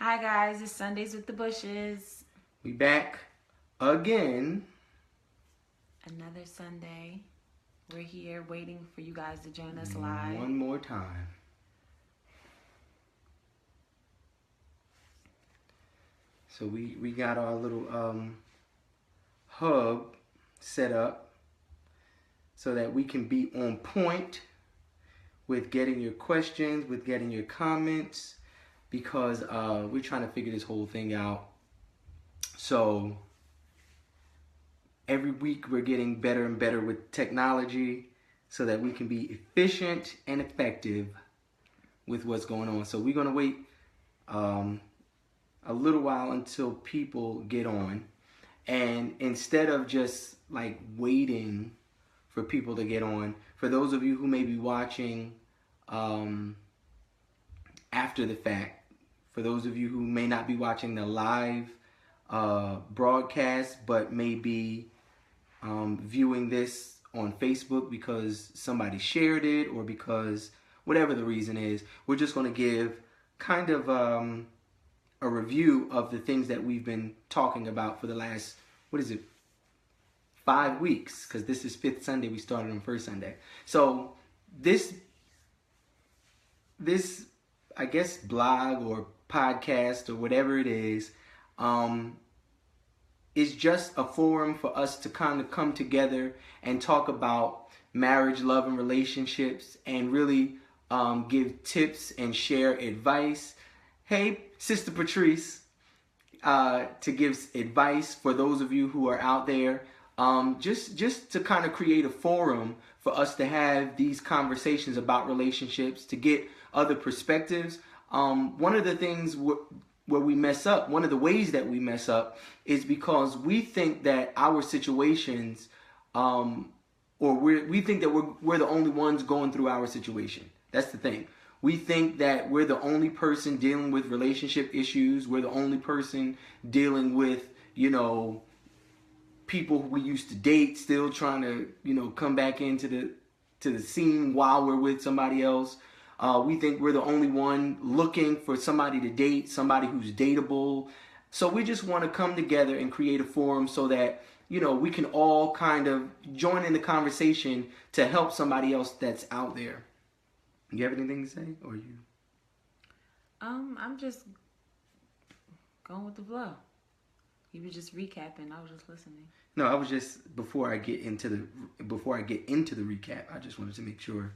Hi guys, it's Sundays with the Bushes. We back again. Another Sunday. We're here waiting for you guys to join us live. One more time. So we got our little hub set up so that we can be on point with getting your questions, with getting your comments, because we're trying to figure this whole thing out. So every week we're getting better and better with technology so that we can be efficient and effective with what's going on. So we're going to wait a little while until people get on. And instead of just like waiting for people to get on, for those of you who may be watching after the fact, for those of you who may not be watching the live broadcast but may be viewing this on Facebook because somebody shared it or because whatever the reason is, we're just going to give kind of a review of the things that we've been talking about for the last, 5 weeks, because this is fifth Sunday. We started on first Sunday. So this I guess blog or podcast or whatever it is just a forum for us to kind of come together and talk about marriage, love, and relationships, and really give tips and share advice. Hey, Sister Patrice, to give advice for those of you who are out there, just to kind of create a forum for us to have these conversations about relationships, to get other perspectives. One of the things where we mess up, one of the ways that we mess up, is because we think that our situations, we think that we're the only ones going through our situation. That's the thing. We think that we're the only person dealing with relationship issues. We're the only person dealing with, people who we used to date, still trying to, come back into the scene while we're with somebody else. We think we're the only one looking for somebody to date, somebody who's dateable. So we just want to come together and create a forum so that, we can all kind of join in the conversation to help somebody else that's out there. You have anything to say, or you? I'm just going with the flow. You were just recapping. I was just listening. No, I was just before I get into the recap, I just wanted to make sure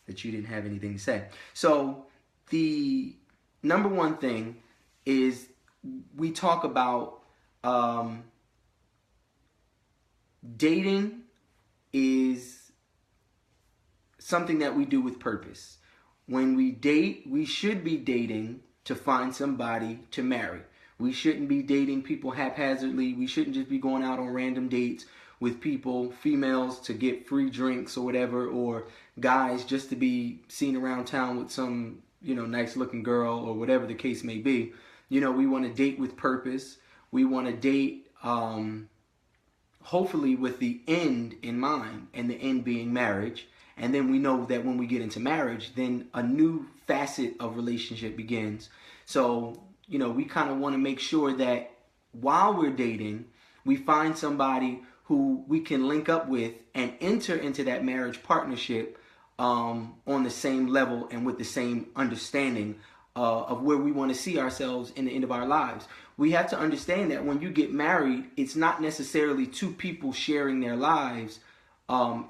that you didn't have anything to say. So the number one thing is we talk about dating is something that we do with purpose. When we date, we should be dating to find somebody to marry. We shouldn't be dating people haphazardly. We shouldn't just be going out on random dates with people, females, to get free drinks or whatever, or guys just to be seen around town with some, nice looking girl or whatever the case may be. We want to date with purpose. We want to date hopefully with the end in mind, and the end being marriage. And then we know that when we get into marriage, then a new facet of relationship begins. So, we kind of want to make sure that while we're dating, we find somebody who we can link up with and enter into that marriage partnership on the same level and with the same understanding of where we want to see ourselves in the end of our lives. We have to understand that when you get married, it's not necessarily two people sharing their lives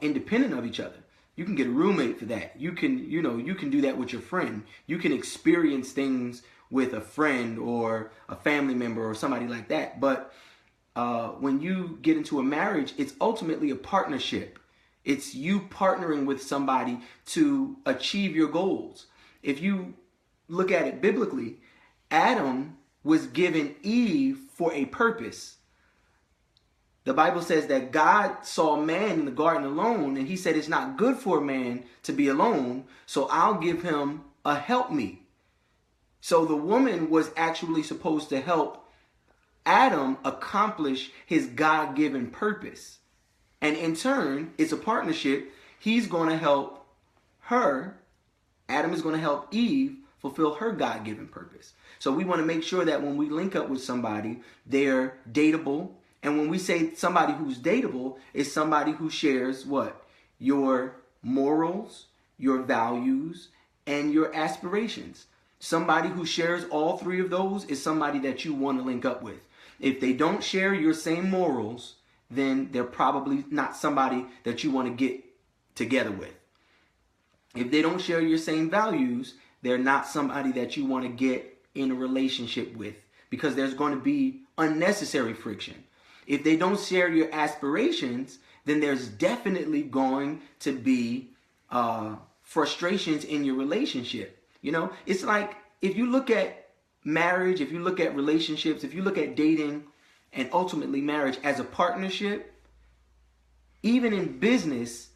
independent of each other. You can get a roommate for that. You can do that with your friend. You can experience things with a friend or a family member or somebody like that. But when you get into a marriage, it's ultimately a partnership. It's you partnering with somebody to achieve your goals. If you look at it biblically, Adam was given Eve for a purpose. The Bible says that God saw man in the garden alone, and he said it's not good for a man to be alone, so I'll give him a helpmeet. So the woman was actually supposed to help Adam accomplish his God-given purpose. And in turn, it's a partnership. He's going to help her. Adam is going to help Eve fulfill her God-given purpose. So we want to make sure that when we link up with somebody, they're dateable. And when we say somebody who's dateable, is somebody who shares what? Your morals, your values, and your aspirations. Somebody who shares all three of those is somebody that you want to link up with. If they don't share your same morals, then they're probably not somebody that you want to get together with. If they don't share your same values, they're not somebody that you want to get in a relationship with, because there's going to be unnecessary friction. If they don't share your aspirations, then there's definitely going to be frustrations in your relationship. You know, it's like if you look at marriage, if you look at relationships, if you look at dating and ultimately marriage as a partnership, even in business,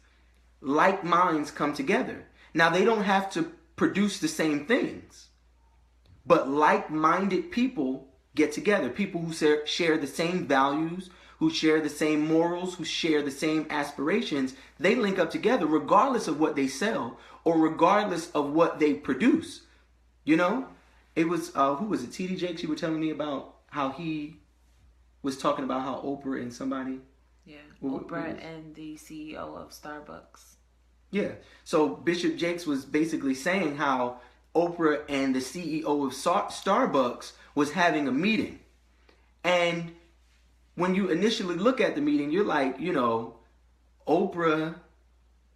like minds come together. Now, they don't have to produce the same things, but like-minded people get together. People who share the same values, who share the same morals, who share the same aspirations, they link up together regardless of what they sell or regardless of what they produce. You know, it was, who was it? TD Jakes, you were telling me about how he was talking about how Oprah and somebody. Yeah, Oprah and the CEO of Starbucks. Yeah, so Bishop Jakes was basically saying how Oprah and the CEO of Starbucks was having a meeting. And when you initially look at the meeting, you're like, you know, Oprah,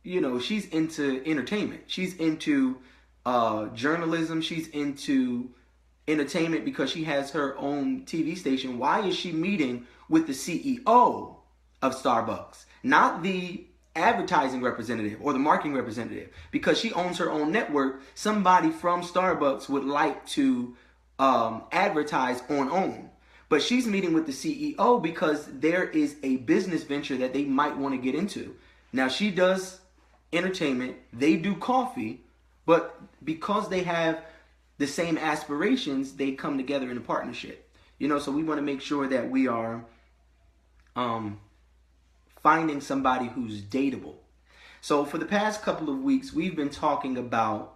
you know, she's into entertainment. She's into journalism. She's into entertainment because she has her own TV station. Why is she meeting with the CEO of Starbucks? Not the advertising representative or the marketing representative, because she owns her own network. Somebody from Starbucks would like to advertise on OWN, but she's meeting with the CEO because there is a business venture that they might want to get into. Now, she does entertainment, they do coffee, but because they have the same aspirations, they come together in a partnership. You know, so we want to make sure that we are finding somebody who's dateable. So for the past couple of weeks, we've been talking about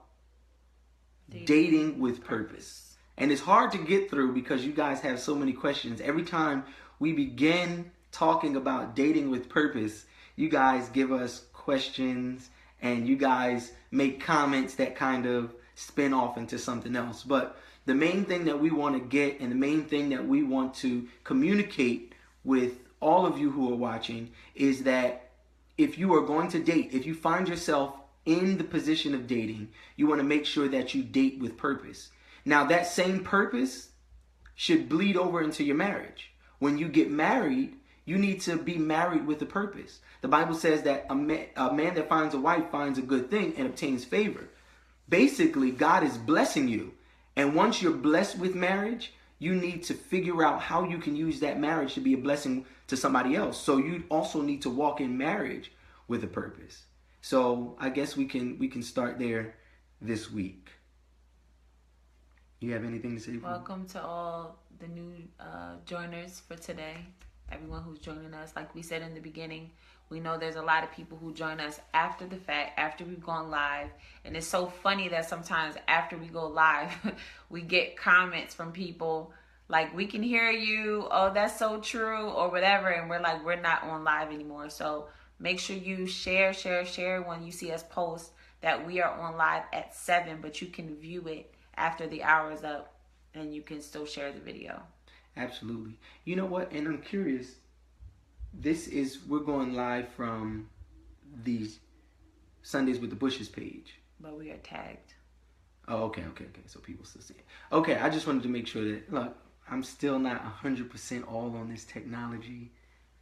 dating with purpose. And it's hard to get through because you guys have so many questions. Every time we begin talking about dating with purpose, you guys give us questions and you guys make comments that kind of spin off into something else. But the main thing that we want to get and the main thing that we want to communicate with all of you who are watching is that if you are going to date, if you find yourself in the position of dating, you want to make sure that you date with purpose. Now, that same purpose should bleed over into your marriage. When you get married, you need to be married with a purpose. The Bible says that a man that finds a wife finds a good thing and obtains favor. Basically, God is blessing you. And once you're blessed with marriage, you need to figure out how you can use that marriage to be a blessing to somebody else. So you also need to walk in marriage with a purpose. So I guess we can start there this week. You have anything to say? Welcome to all the new joiners for today. Everyone who's joining us. Like we said in the beginning, we know there's a lot of people who join us after the fact, after we've gone live. And it's so funny that sometimes after we go live, we get comments from people like, we can hear you, oh, that's so true, or whatever. And we're like, we're not on live anymore. So make sure you share when you see us post that we are on live at 7, but you can view it after the hour is up and you can still share the video. Absolutely. You know what? And I'm curious. We're going live from the Sundays with the Bushes page. But we are tagged. Oh, okay. So people still see it. Okay, I just wanted to make sure that, look, I'm still not 100% all on this technology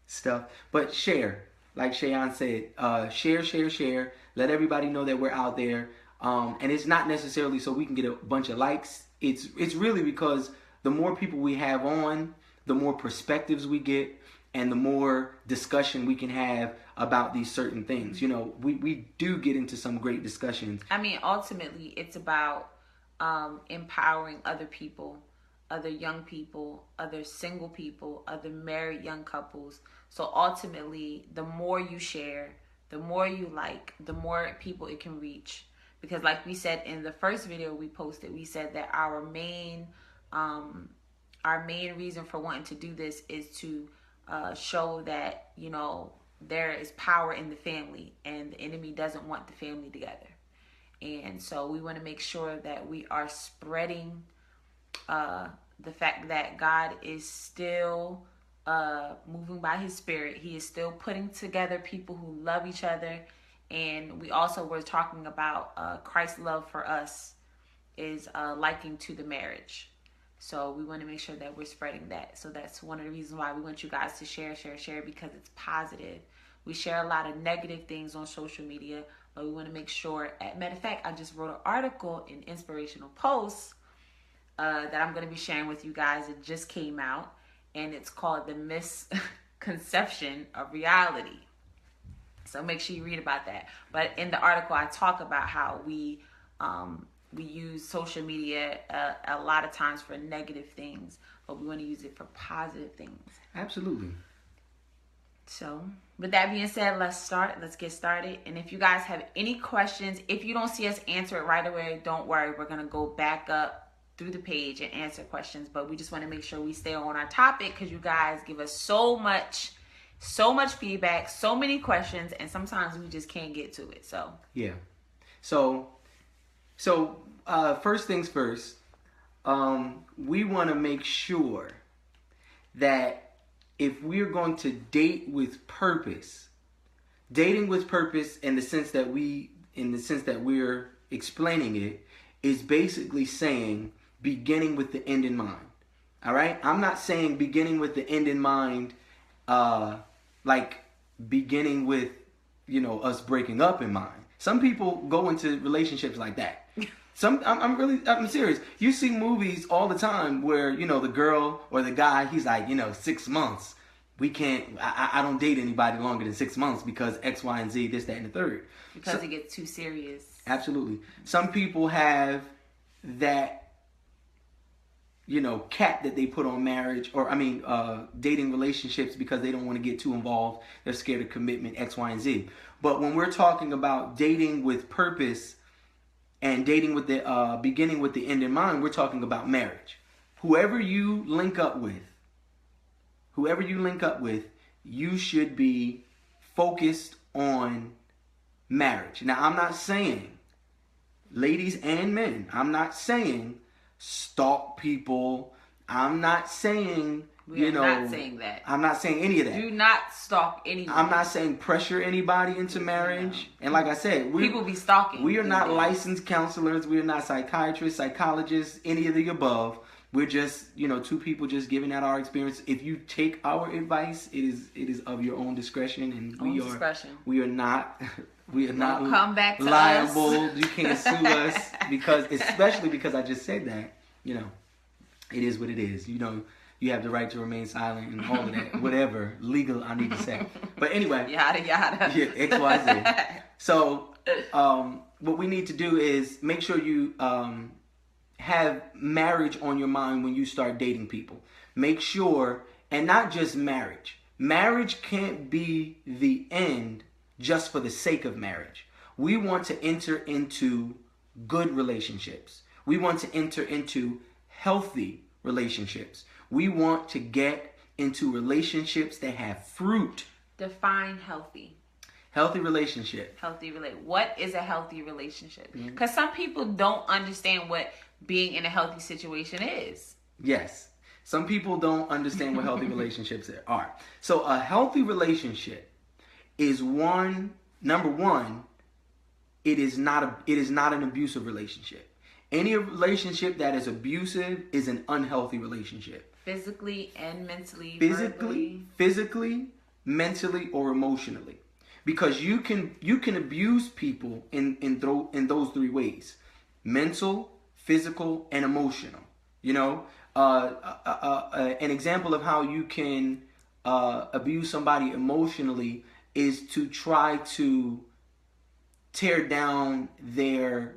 stuff. But share. Like Shayon said, share. Let everybody know that we're out there. And it's not necessarily so we can get a bunch of likes. It's really because the more people we have on, the more perspectives we get, and the more discussion we can have about these certain things. You know, we do get into some great discussions. I mean, ultimately, it's about empowering other people, other young people, other single people, other married young couples. So ultimately, the more you share, the more you like, the more people it can reach. because like we said in the first video we posted, we said that our main reason for wanting to do this is to show that, you know, there is power in the family and the enemy doesn't want the family together. And so we want to make sure that we are spreading the fact that God is still moving by his spirit. He is still putting together people who love each other. And we also were talking about Christ's love for us is likened to the marriage. So we want to make sure that we're spreading that. So that's one of the reasons why we want you guys to share, because it's positive. We share a lot of negative things on social media, but we want to make sure. Matter of fact, I just wrote an article in Inspirational Posts that I'm going to be sharing with you guys. It just came out, and it's called The Misconception of Reality. So make sure you read about that. But in the article, I talk about how we use social media a lot of times for negative things, but we want to use it for positive things. Absolutely. So with that being said, let's get started. And if you guys have any questions, if you don't see us answer it right away, don't worry. We're going to go back up through the page and answer questions, but we just want to make sure we stay on our topic because you guys give us so much feedback, so many questions, and sometimes we just can't get to it. So yeah. So first things first, we want to make sure that if we're going to date with purpose, dating with purpose in the sense that we're explaining it, is basically saying beginning with the end in mind. All right? I'm not saying beginning with the end in mind, like beginning with, you know, us breaking up in mind. Some people go into relationships like that. I'm serious. You see movies all the time where, you know, the girl or the guy, he's like, you know, 6 months. I don't date anybody longer than 6 months because X, Y, and Z, this, that, and the third. Because it gets too serious. Absolutely. Some people have that, you know, cap that they put on marriage, or dating relationships because they don't want to get too involved. They're scared of commitment, X, Y, and Z. But when we're talking about dating with purpose and dating with the beginning with the end in mind, we're talking about marriage. Whoever you link up with, you should be focused on marriage. Now, I'm not saying, ladies and men, I'm not saying stalk people. I'm not saying, not saying that. I'm not saying any of that. Do not stalk anyone. I'm not saying pressure anybody into marriage. And like I said, people be stalking. We are not licensed counselors. We are not psychiatrists, psychologists, any of the above. We're just, you know, two people just giving out our experience. If you take our advice, it is of your own discretion, and we are not come back to liable. Us. You can't sue us especially because I just said that. You know, it is what it is. You know, you have the right to remain silent and all of that, whatever legal I need to say. But anyway, yada yada. Yeah, X, Y, Z. So, what we need to do is make sure you have marriage on your mind when you start dating people. Make sure, and not just marriage. Marriage can't be the end just for the sake of marriage. We want to enter into good relationships. We want to enter into healthy relationships. We want to get into relationships that have fruit. Define healthy. Healthy relationship. What is a healthy relationship? Because some people don't understand what being in a healthy situation is. Yes. Some people don't understand what healthy relationships are. So a healthy relationship is number one, it is not an abusive relationship. Any relationship that is abusive is an unhealthy relationship. Physically and mentally. Physically, mentally, or emotionally. Because you can abuse people in those three ways: mental, physical, and emotional. You know, an example of how you can abuse somebody emotionally is to try to tear down their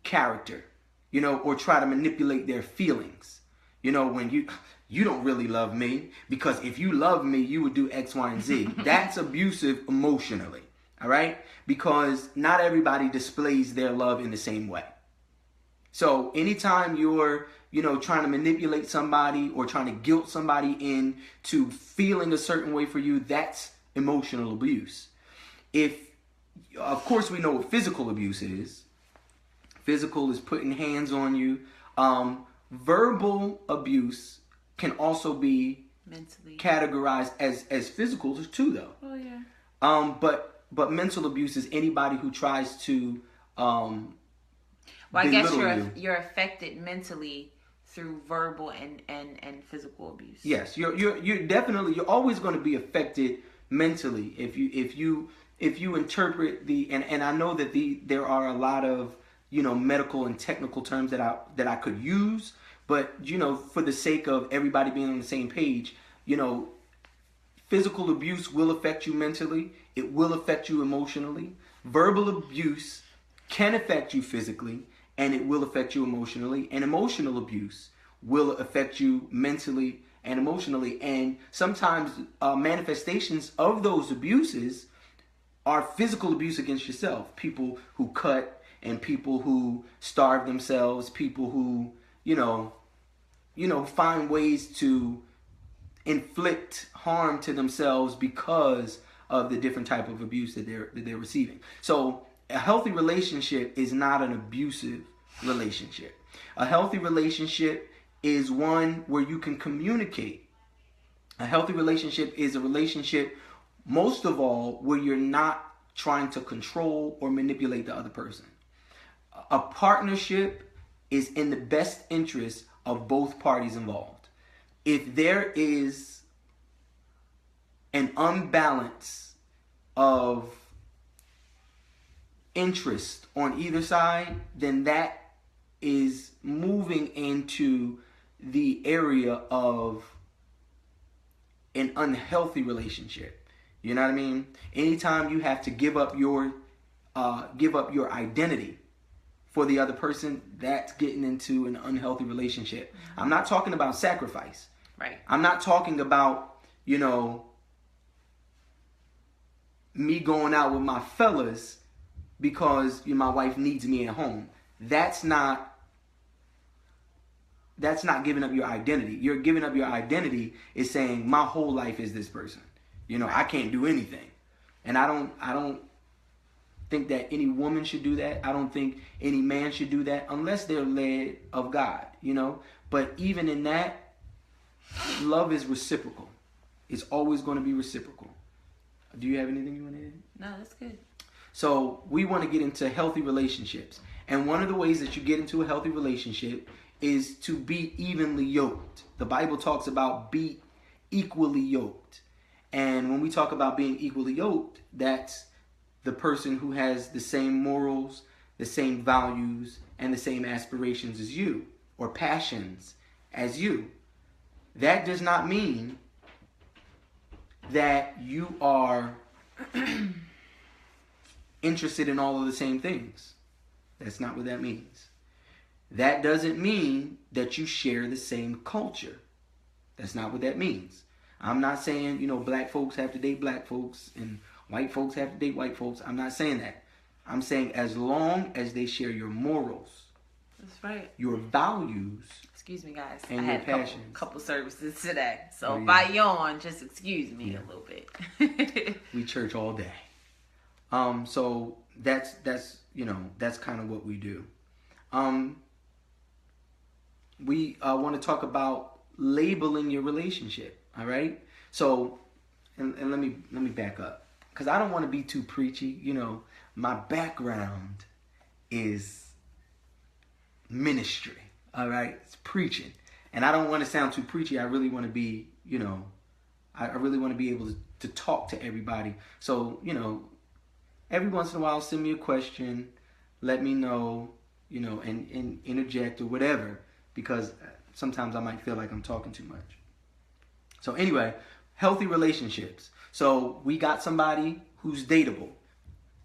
character, you know, or try to manipulate their feelings. You know, when you don't really love me, because if you love me, you would do X, Y, and Z. That's abusive emotionally. All right? Because not everybody displays their love in the same way. So anytime you're, trying to manipulate somebody or trying to guilt somebody into feeling a certain way for you, that's emotional abuse. Of course, we know what physical abuse is. Physical is putting hands on you. Verbal abuse can also be mentally categorized as physical too, though. Oh yeah. But mental abuse is anybody who tries to well, I guess belittle you're affected mentally through verbal and physical abuse. Yes, you're always going to be affected mentally if you interpret and I know that there are a lot of medical and technical terms that I could use, but for the sake of everybody being on the same page, physical abuse will affect you mentally. It will affect you emotionally. Verbal abuse can affect you physically, and it will affect you emotionally. And emotional abuse will affect you mentally and emotionally. And sometimes manifestations of those abuses are physical abuse against yourself. People who cut, and people who starve themselves, people who find ways to inflict harm to themselves because of the different type of abuse that they're receiving. So a healthy relationship is not an abusive relationship. A healthy relationship is one where you can communicate. A healthy relationship is a relationship, most of all, where you're not trying to control or manipulate the other person. A partnership is in the best interest of both parties involved. If there is an unbalance of interest on either side, then that is moving into the area of an unhealthy relationship. You know what I mean? Anytime you have to give up your identity for the other person, that's getting into an unhealthy relationship. Mm-hmm. I'm not talking about sacrifice. Right. I'm not talking about, me going out with my fellas because my wife needs me at home. That's not giving up your identity. You're giving up your identity is saying my whole life is this person. I can't do anything. And I don't think that any woman should do that. I don't think any man should do that unless they're led of God, But even in that, love is reciprocal. It's always going to be reciprocal. Do you have anything you want to add? No, that's good. So we want to get into healthy relationships. And one of the ways that you get into a healthy relationship is to be evenly yoked. The Bible talks about be equally yoked. And when we talk about being equally yoked, that's the person who has the same morals, the same values, and the same aspirations as you, or passions as you. That does not mean that you are interested in all of the same things. That's not what that means. That doesn't mean that you share the same culture. That's not what that means. I'm not saying, black folks have to date black folks and white folks have to date white folks. I'm not saying that. I'm saying as long as they share your morals. That's right. Your values. Excuse me, guys. And I had a couple services today. So if I yawn, just excuse me a little bit. We church all day. So that's kind of what we do. We want to talk about labeling your relationship. All right. So, and let me back up, because I don't want to be too preachy. My background is ministry. All right, it's preaching, and I don't want to sound too preachy. I really want to be, I really want to be able to talk to everybody. So, every once in a while, send me a question, let me know, and interject or whatever, because sometimes I might feel like I'm talking too much. So anyway, healthy relationships. So we got somebody who's dateable.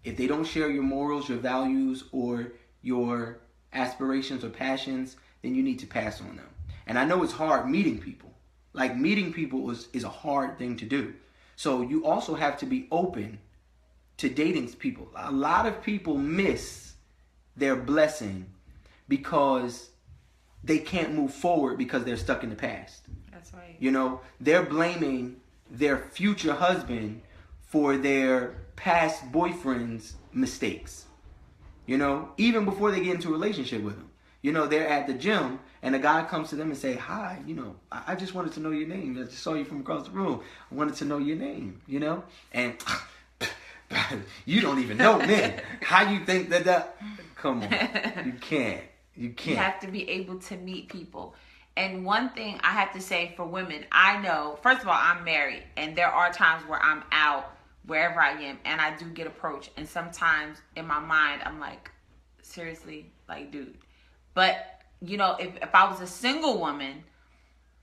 If they don't share your morals, your values, or your aspirations or passions, then you need to pass on them. And I know it's hard meeting people. Like, meeting people is a hard thing to do. So you also have to be open to dating people. A lot of people miss their blessing because they can't move forward because they're stuck in the past. That's right. You know, they're blaming their future husband for their past boyfriend's mistakes. You know, even before they get into a relationship with him. You know, they're at the gym and a guy comes to them and say, "Hi, you know, I just wanted to know your name. I just saw you from across the room. I wanted to know your name," you know? And you don't even know me. How you think that? Come on. You can't. You You have to be able to meet people. And one thing I have to say for women, I know, first of all, I'm married, and there are times where I'm out wherever I am, and I do get approached. And sometimes in my mind, I'm like, seriously, like, dude. But, you know, if I was a single woman,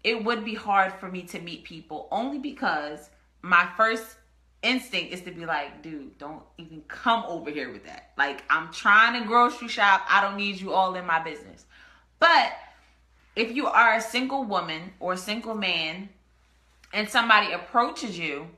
it would be hard for me to meet people, only because my first instinct is to be like, dude, don't even come over here with that. Like, I'm trying to grocery shop. I don't need you all in my business. But if you are a single woman or a single man and somebody approaches you,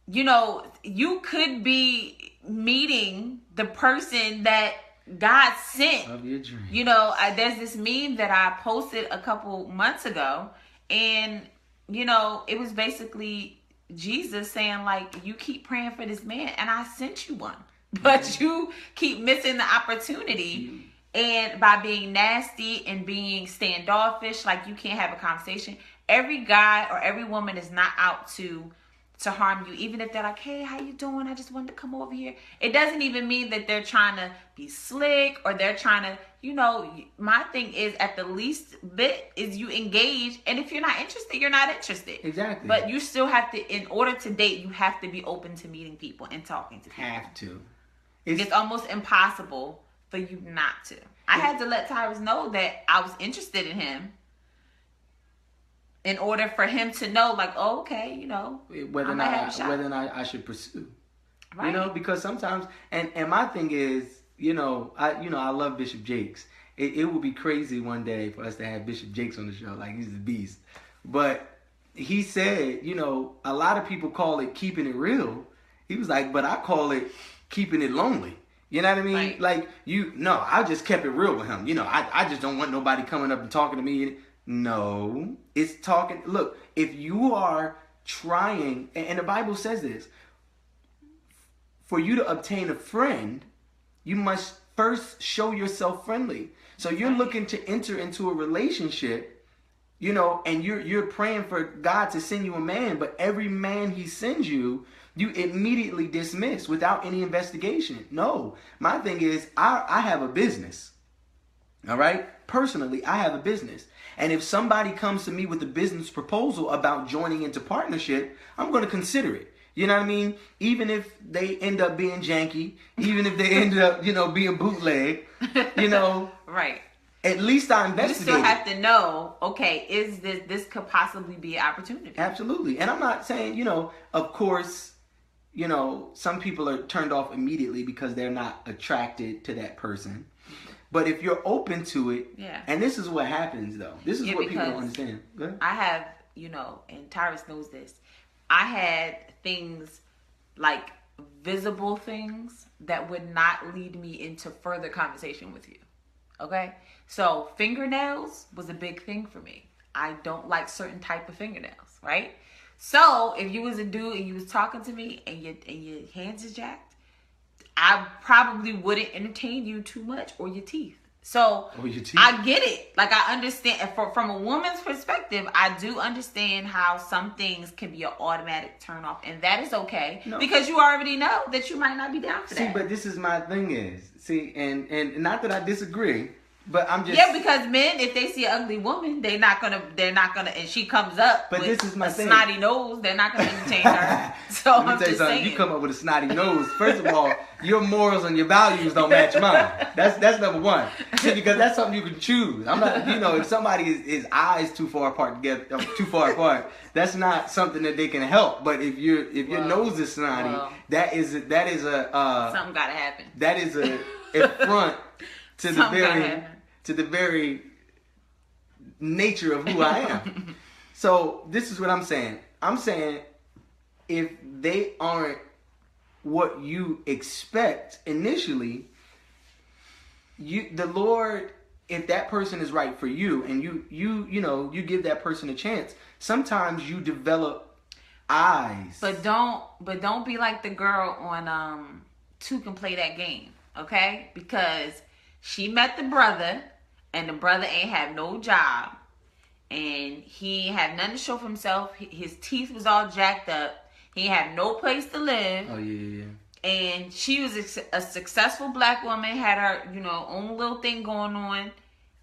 you know, you could be meeting the person that God sent. Of your dream. You know, there's this meme that I posted a couple months ago, and, you know, it was basically Jesus saying, like, you keep praying for this man, and I sent you one. But you keep missing the opportunity. And by being nasty and being standoffish, like, you can't have a conversation. Every guy or every woman is not out to harm you, even if they're like, "Hey, how you doing? I just wanted to come over here." It doesn't even mean that they're trying to be slick or they're trying to, you know, my thing is, at the least bit is you engage. And if you're not interested, you're not interested. Exactly. But you still have to, in order to date, you have to be open to meeting people and talking to people. Have to. It's almost impossible for you not to. I had to let Tyrus know that I was interested in him in order for him to know, like, oh, okay, you know, whether or not I should pursue. Right. You know, because sometimes, and my thing is, I love Bishop Jakes. It would be crazy one day for us to have Bishop Jakes on the show. Like, he's the beast. But he said, a lot of people call it keeping it real. He was like, but I call it keeping it lonely. You know what I mean? Right. Like, I just kept it real with him. I just don't want nobody coming up and talking to me. No, it's talking. Look, if you are trying, and the Bible says this, for you to obtain a friend, you must first show yourself friendly. So you're looking to enter into a relationship, and you're praying for God to send you a man, but every man he sends you, you immediately dismiss without any investigation. No, my thing is, I have a business. All right? Personally, I have a business. And if somebody comes to me with a business proposal about joining into partnership, I'm going to consider it. You know what I mean? Even if they end up being janky, even if they end up, being bootleg, Right. At least I investigated. You still have to know, okay, is this could possibly be an opportunity. Absolutely. And I'm not saying, of course, some people are turned off immediately because they're not attracted to that person. But if you're open to it, and this is what happens, though. This is what people don't understand. Go ahead. I have, and Tyrus knows this, I had things like visible things that would not lead me into further conversation with you. Okay? So fingernails was a big thing for me. I don't like certain type of fingernails, right? So if you was a dude and you was talking to me and your hands is jacked, I probably wouldn't entertain you too much, or your teeth. So I get it. Like, I understand from a woman's perspective, I do understand how some things can be an automatic turn off, and that is okay because you already know that you might not be down for that. But this is my thing and not that I disagree, but I'm just because men, if they see an ugly woman, they're not gonna, and she comes up with this is my a snotty nose, they're not gonna entertain her. So Let me tell you something. You come up with a snotty nose. First of all, your morals and your values don't match mine. That's number one. See, because that's something you can choose. I'm not, if somebody is eyes too far apart, that's not something that they can help. But if your nose is snotty, that is a something gotta happen. That is a affront to the very nature of who I am. So this is what I'm saying. I'm saying if they aren't what you expect initially, the Lord, if that person is right for you, and you give that person a chance, sometimes you develop eyes. But don't be like the girl on Two Can Play That Game, okay? Because she met the brother, and the brother ain't have no job, and he ain't have nothing to show for himself. His teeth was all jacked up. He had no place to live. Oh yeah. And she was a successful black woman, had her, own little thing going on.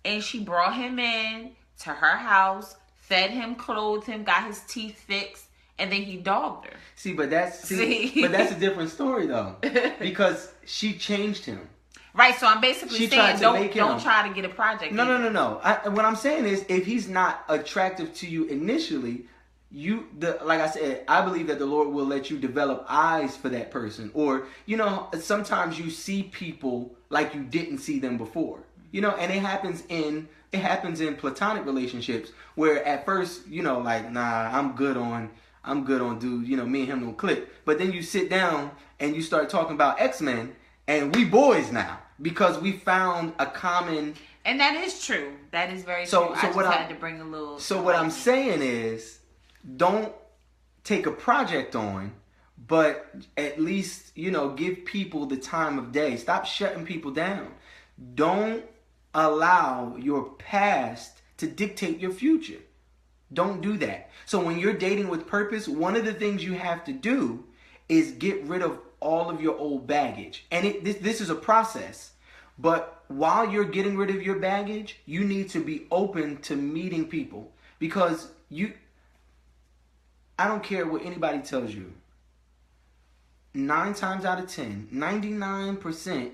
And she brought him in to her house, fed him, clothed him, got his teeth fixed, and then he dogged her. But that's a different story though, because she changed him. Right, so I'm basically saying don't try to get a project. No. What I'm saying is, if he's not attractive to you initially, like I said, I believe that the Lord will let you develop eyes for that person. Or, sometimes you see people like you didn't see them before. And it happens in platonic relationships where at first, like, nah, I'm good on dude, me and him don't click. But then you sit down and you start talking about X-Men, and we boys now because we found a common. And that is true. That is very true. I just had to bring a little. So what I'm saying is, don't take a project on, but at least, give people the time of day. Stop shutting people down. Don't allow your past to dictate your future. Don't do that. So when you're dating with purpose, one of the things you have to do is get rid of all of your old baggage. And this is a process. But while you're getting rid of your baggage, you need to be open to meeting people. Because I don't care what anybody tells you. 9 times out of 10, 99%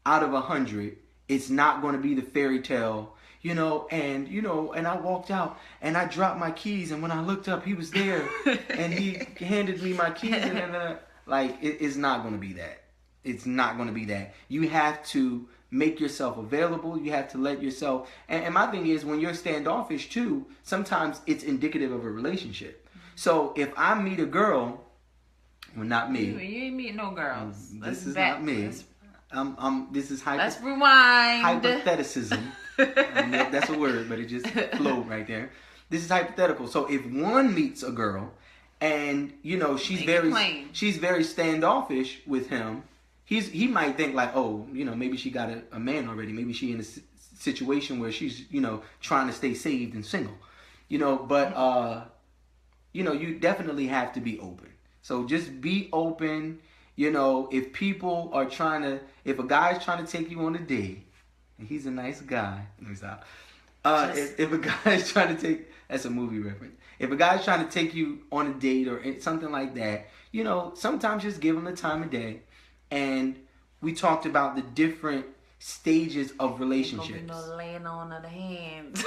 out of 100, it's not going to be the fairy tale, and I walked out and I dropped my keys, and when I looked up, he was there and he handed me my keys, and it's not going to be that. It's not going to be that. You have to make yourself available. You have to let yourself, and my thing is, when you're standoffish too, sometimes it's indicative of a relationship. So if I meet a girl, well, not me. You ain't meet no girls. This is not me. This is let's rewind. Hypotheticism. That's a word, but it just flowed right there. This is hypothetical. So if one meets a girl, and she's very standoffish with him, he might think like, oh, maybe she got a man already. Maybe she in a situation where she's trying to stay saved and single. But you definitely have to be open. So just be open. If people are if a guy's trying to take you on a date, and he's a nice guy, if a guy's trying to take, that's a movie reference. If a guy's trying to take you on a date or something like that, sometimes just give him the time of day. And we talked about the different stages of relationships. Ain't gonna be no laying on of the hands.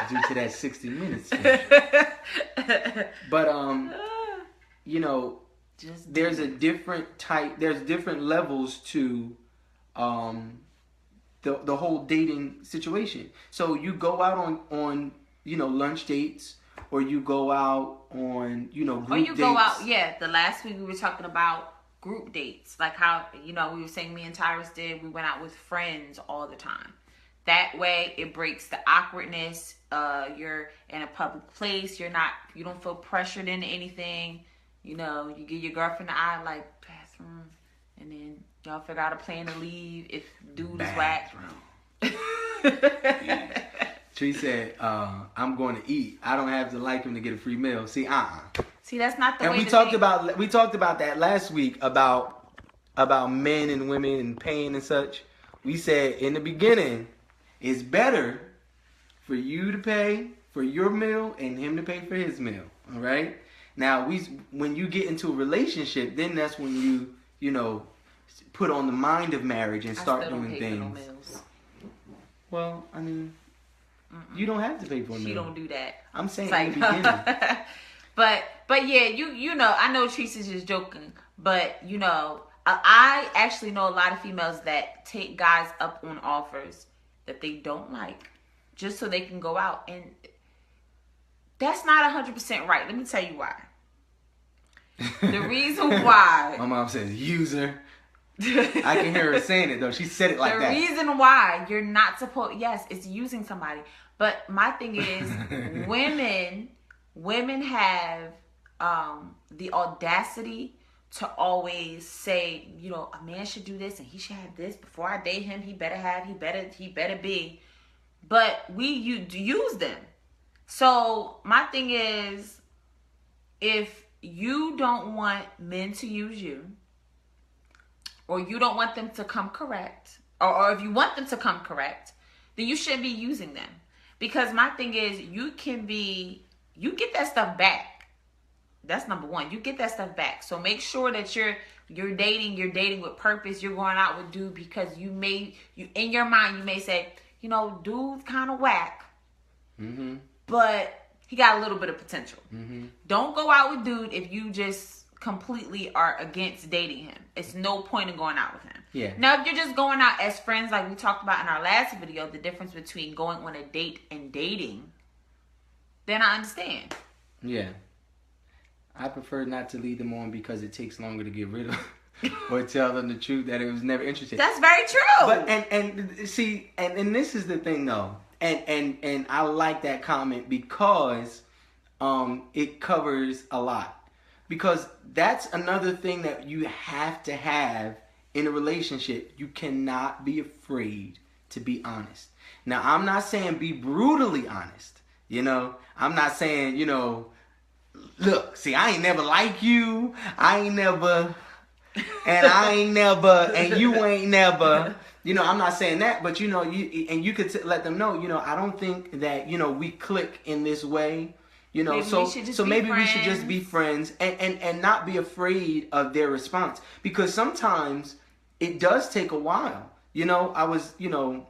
Due to that 60 minutes. But there's different levels to the whole dating situation. So you go out on lunch dates, or you go out on group or you dates. go out. Yeah, the last week we were talking about group dates, like how we were saying me and Tyrus did. We went out with friends all the time. That way it breaks the awkwardness. You're in a public place. You don't feel pressured into anything. You give your girlfriend the eye like bathroom, and then y'all figure out a plan to leave if dude is whack. Tree said, I'm going to eat. I don't have to like him to get a free meal. See, See, that's not the way. And we talked about that last week about men and women and pain and such. We said in the beginning, it's better for you to pay for your meal and him to pay for his meal. All right. Now when you get into a relationship, then that's when you put on the mind of marriage and start doing things. No meals. Well, I mean, you don't have to pay for a meal. She don't do that. I'm saying in the beginning. But yeah, I know Teresa's just joking, but I actually know a lot of females that take guys up on offers that they don't like just so they can go out, and that's not 100% right. Let me tell you why. The reason why. My mom says user. I can hear her saying it though. She said it like that. The reason why you're not supposed, yes, it's using somebody. But my thing is, women have the audacity to always say, you know, a man should do this and he should have this. Before I date him, he better be. But we use them. So my thing is, if you don't want men to use you, or you don't want them to come correct, or if you want them to come correct, then you shouldn't be using them. Because my thing is, you get that stuff back. That's number one. You get that stuff back. So make sure that you're dating with purpose. You're going out with dude because you in your mind you may say, you know, dude's kind of whack, but he got a little bit of potential. Don't go out with dude if you just completely are against dating him. It's no point in going out with him. Yeah. Now, if you're just going out as friends, like we talked about in our last video, the difference between going on a date and dating, then I understand. Yeah. I prefer not to lead them on because it takes longer to get rid of or tell them the truth that it was never interested. That's very true. But and see, and this is the thing though. And I like that comment because it covers a lot. Because that's another thing that you have to have in a relationship. You cannot be afraid to be honest. Now, I'm not saying be brutally honest. You know, I'm not saying, you know, look, see, I ain't never like you. I ain't never, and you ain't never. You know, I'm not saying that, but, you know, you could let them know, you know, I don't think that, you know, we click in this way. You know, maybe we should just be friends and not be afraid of their response. Because sometimes it does take a while. You know, I was, you know,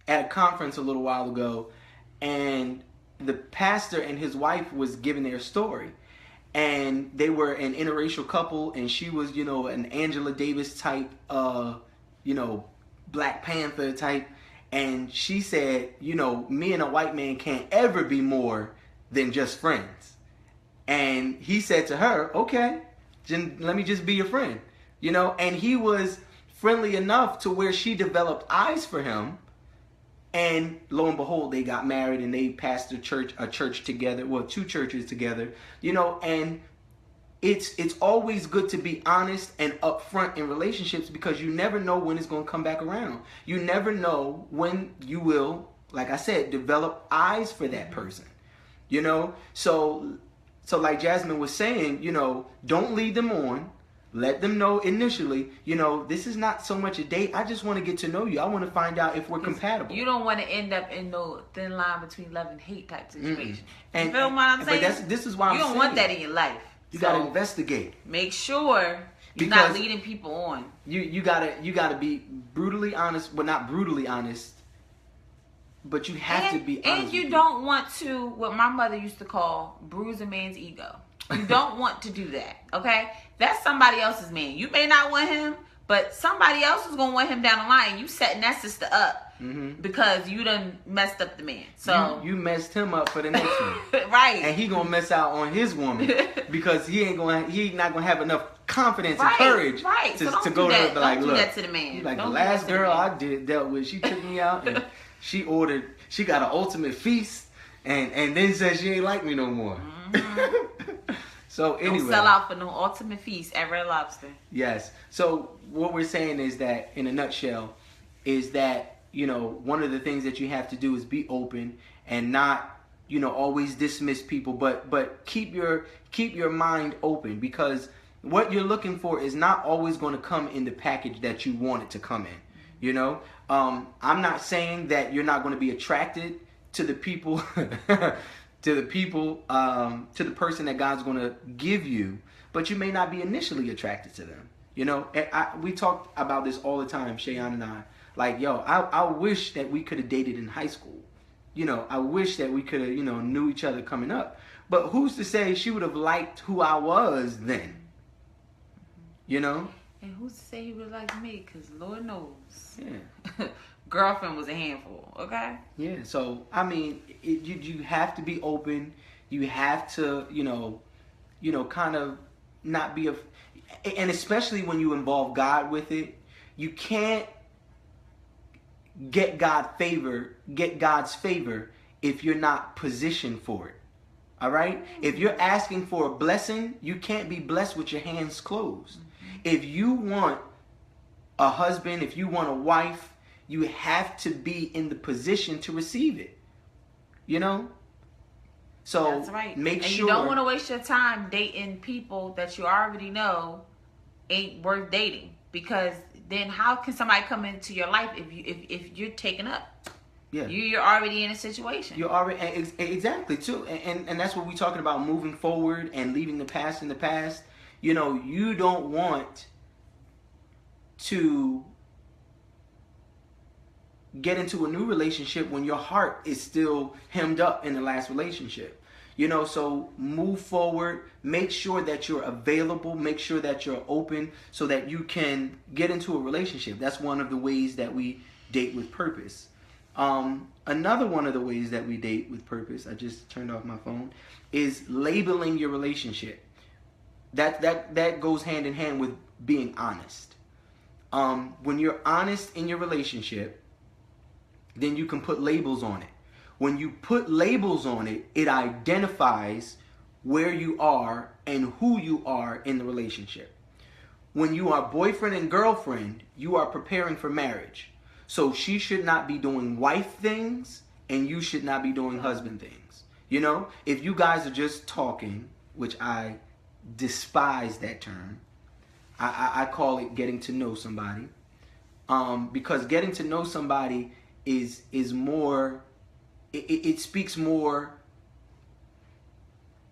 at a conference a little while ago, and the pastor and his wife was giving their story. And they were an interracial couple, and she was, you know, an Angela Davis type, you know, Black Panther type. And she said, you know, me and a white man can't ever be more than just friends. And he said to her, okay, let me just be your friend. You know, and he was friendly enough to where she developed eyes for him. And lo and behold, they got married and they pastored a church together, well, 2 churches together, you know, and it's always good to be honest and upfront in relationships because you never know when it's going to come back around. You never know when you will, like I said, develop eyes for that person. You know, so like Jasmine was saying, you know, don't lead them on. Let them know initially, you know, this is not so much a date. I just want to get to know you. I want to find out if we're compatible. You don't want to end up in no thin line between love and hate type situation. You feel what I'm saying? But this is why I'm saying. You don't want that in your life. You got to investigate. Make sure you're not leading people on. You gotta be brutally honest, well, not brutally honest. But you have to be honest. And you don't want to, what my mother used to call, bruise a man's ego. You don't want to do that, okay? That's somebody else's man. You may not want him, but somebody else is going to want him down the line. You setting that sister up because you done messed up the man. So you messed him up for the next one. Right. And he going to miss out on his woman because he not going to have enough confidence and courage to go to her and be like, look, that to the man. Like the last girl I dealt with, she took me out and she got an ultimate feast and then said she ain't like me no more. So anyway, don't sell out for no ultimate feast at Red Lobster. Yes. So what we're saying is that, in a nutshell, is that, you know, one of the things that you have to do is be open and not, you know, always dismiss people, but keep your mind open, because what you're looking for is not always going to come in the package that you want it to come in. You know, I'm not saying that you're not going to be attracted to the people. To the person that God's going to give you, but you may not be initially attracted to them. You know, we talk about this all the time, Shayon and I. Like, yo, I wish that we could have dated in high school. You know, I wish that we could have, you know, knew each other coming up. But who's to say she would have liked who I was then? You know? And who's to say he would like me? Because Lord knows. Yeah. Girlfriend was a handful, okay? Yeah, so, I mean, you have to be open. You have to, you know, kind of not be and especially when you involve God with it, you can't get God's favor if you're not positioned for it. All right? If you're asking for a blessing, you can't be blessed with your hands closed. If you want a husband, if you want a wife, you have to be in the position to receive it. So that's right. Make and sure you don't want to waste your time dating people that you already know ain't worth dating, because then how can somebody come into your life if you're taken up? Yeah. You're already in a situation. You're already exactly too, and that's what we're talking about, moving forward and leaving the past in the past. You don't want to get into a new relationship when your heart is still hemmed up in the last relationship. So move forward, make sure that you're available, make sure that you're open so that you can get into a relationship. That's one of the ways that we date with purpose. Another one of the ways that we date with purpose, I just turned off my phone, is labeling your relationship. That goes hand in hand with being honest. When you're honest in your relationship, then you can put labels on it. When you put labels on it, it identifies where you are and who you are in the relationship. When you are boyfriend and girlfriend, you are preparing for marriage. So she should not be doing wife things and you should not be doing husband things. If you guys are just talking, which I despise that term, I call it getting to know somebody. Because getting to know somebody is more, it speaks more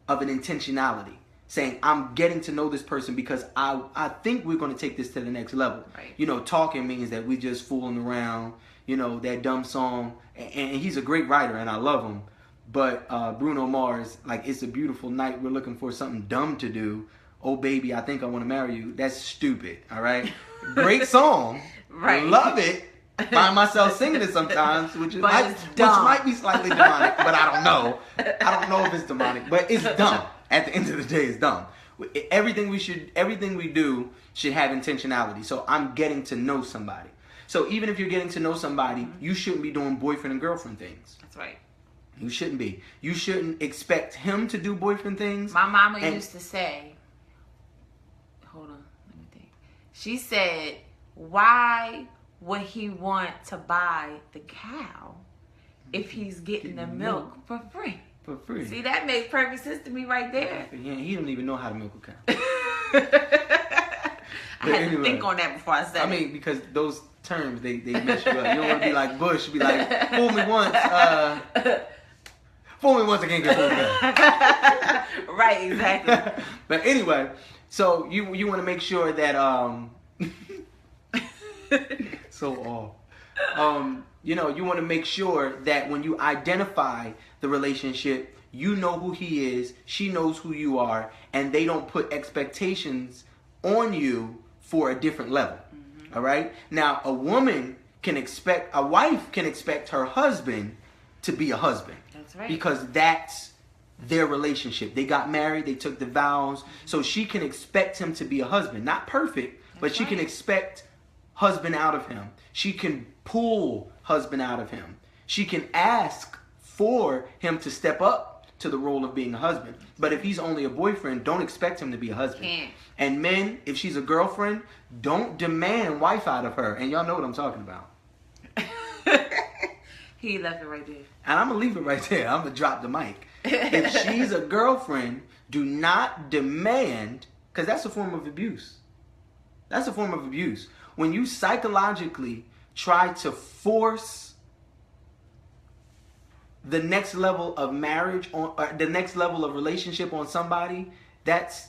of an intentionality. Saying, I'm getting to know this person because I think we're going to take this to the next level. Right. Talking means that we just fooling around, that dumb song. And he's a great writer and I love him. But Bruno Mars, like, it's a beautiful night, we're looking for something dumb to do. Oh, baby, I think I want to marry you. That's stupid, all right? Great song. Right. Love it. Find myself singing it sometimes, which might be slightly demonic, but I don't know. I don't know if it's demonic, but it's dumb. At the end of the day, it's dumb. Everything we do should have intentionality. So I'm getting to know somebody. So even if you're getting to know somebody, you shouldn't be doing boyfriend and girlfriend things. That's right. You shouldn't be. You shouldn't expect him to do boyfriend things. My mama used to say, hold on, let me think. She said, why would he want to buy the cow if he's getting the milk for free? For free. See, that makes perfect sense to me right there. Yeah, he don't even know how to milk a cow. I had to think on that before I said it. I mean, because those terms, they mess you up. You don't want to be like Bush, be like, fool me once, I can't get fooled again. Right, exactly. But anyway, so you want to make sure that, you want to make sure that when you identify the relationship, you know who he is, she knows who you are, and they don't put expectations on you for a different level. Mm-hmm. All right? Now, a wife can expect her husband to be a husband. That's right. Because that's their relationship. They got married, they took the vows, mm-hmm. So she can expect him to be a husband. Not perfect, but she can expect husband out of him. She can pull husband out of him. She can ask for him to step up to the role of being a husband. But if he's only a boyfriend, don't expect him to be a husband. Can't. And men, if she's a girlfriend, don't demand wife out of her. And y'all know what I'm talking about. He left it right there. And I'm going to leave it right there. I'm going to drop the mic. If she's a girlfriend, do not demand, because that's a form of abuse. That's a form of abuse. When you psychologically try to force the next level of marriage or the next level of relationship on somebody, that's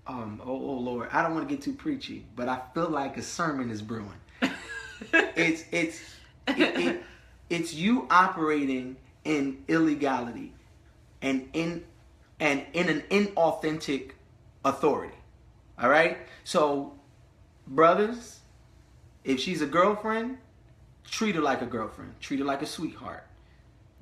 oh Lord, I don't want to get too preachy, but I feel like a sermon is brewing. It's you operating in illegality and in an inauthentic authority. All right? So, brothers, if she's a girlfriend, treat her like a girlfriend. Treat her like a sweetheart.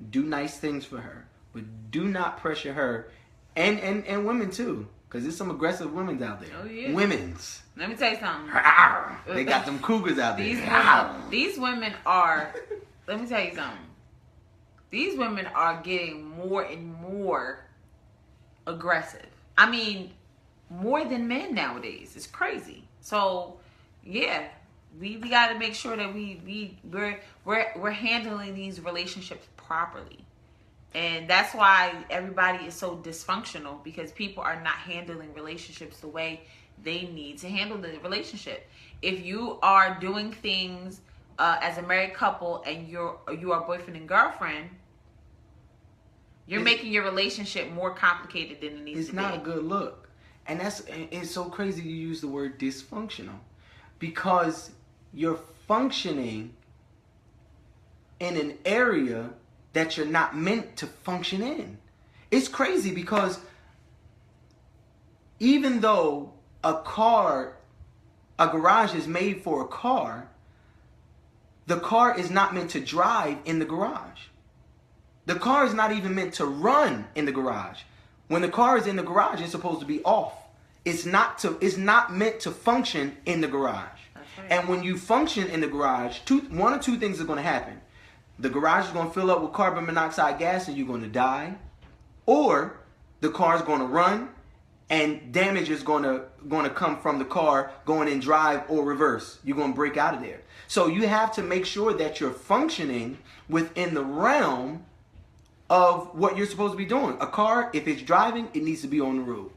Do nice things for her. But do not pressure her And women too, because there's some aggressive women out there. Oh yeah. Women's. Let me tell you something. They got them cougars out there. These women are. Let me tell you something. These women are getting more and more aggressive. I mean, more than men nowadays. It's crazy. So, yeah, we got to make sure that we're handling these relationships properly. And that's why everybody is so dysfunctional, because people are not handling relationships the way they need to handle the relationship. If you are doing things as a married couple and you are boyfriend and girlfriend, you're making your relationship more complicated than it needs to be. It's not a good look. And it's so crazy you use the word dysfunctional, because you're functioning in an area that you're not meant to function in. It's crazy because even though a garage is made for a car, the car is not meant to drive in the garage. The car is not even meant to run in the garage. When the car is in the garage, it's supposed to be off. It's not meant to function in the garage. Right. And when you function in the garage, one or two things are going to happen. The garage is going to fill up with carbon monoxide gas and you're going to die. Or the car is going to run and damage is going to come from the car going in drive or reverse. You're going to break out of there. So you have to make sure that you're functioning within the realm of what you're supposed to be doing. A car, if it's driving, it needs to be on the road.